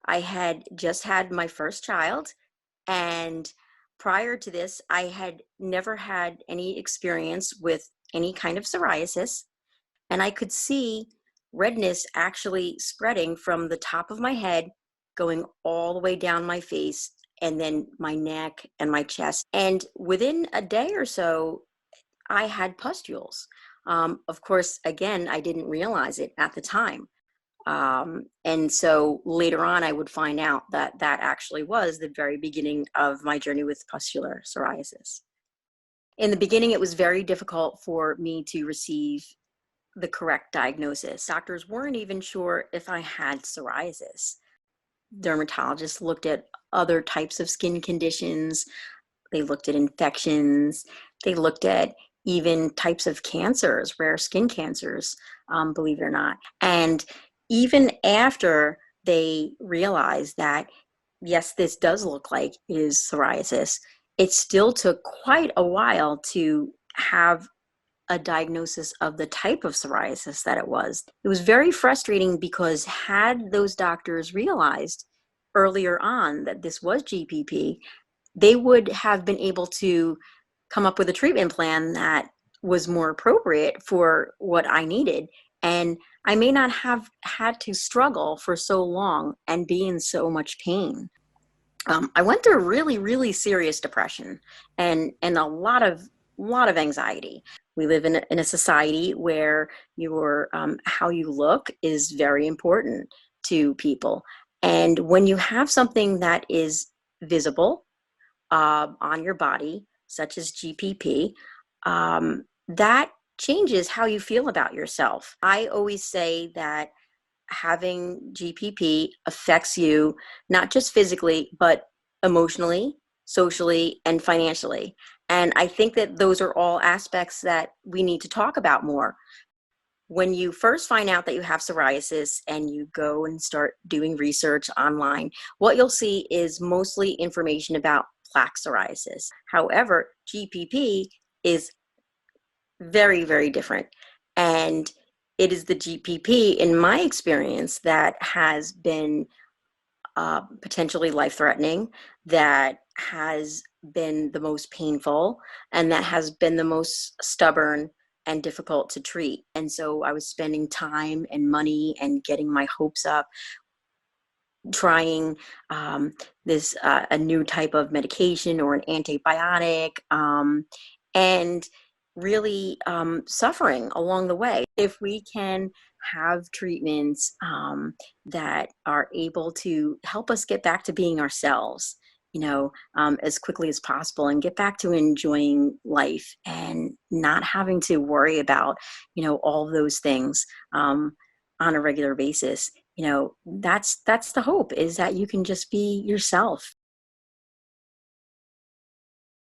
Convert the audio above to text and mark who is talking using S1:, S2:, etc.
S1: I had just had my first child, and prior to this, I had never had any experience with any kind of psoriasis, and I could see redness actually spreading from the top of my head, going all the way down my face, and then my neck and my chest. And within a day or so, I had pustules. Of course, again, I didn't realize it at the time. And so later on, I would find out that that actually was the very beginning of my journey with pustular psoriasis. In the beginning, it was very difficult for me to receive the correct diagnosis. Doctors weren't even sure if I had psoriasis. Dermatologists looked at other types of skin conditions. They looked at infections. They looked at even types of cancers, rare skin cancers, believe it or not. And even after they realized that, yes, this does look like it is psoriasis, it still took quite a while to have a diagnosis of the type of psoriasis that it was. It was very frustrating because had those doctors realized earlier on that this was GPP, they would have been able to come up with a treatment plan that was more appropriate for what I needed. And I may not have had to struggle for so long and be in so much pain. I went through really, really serious depression and a lot of anxiety. We live in a society where your how you look is very important to people, and when you have something that is visible on your body, such as GPP, that changes how you feel about yourself. I always say that having GPP affects you not just physically, but emotionally, socially, and financially. And I think that those are all aspects that we need to talk about more. When you first find out that you have psoriasis and you go and start doing research online, what you'll see is mostly information about plaque psoriasis. However, GPP is very, very different. And it is the GPP, in my experience, that has been potentially life-threatening, that has been the most painful, and that has been the most stubborn and difficult to treat. And so I was spending time and money and getting my hopes up, trying this a new type of medication or an antibiotic, and really suffering along the way. If we can have treatments that are able to help us get back to being ourselves, as quickly as possible, and get back to enjoying life and not having to worry about, all those things on a regular basis. That's the hope, is that you can just be yourself.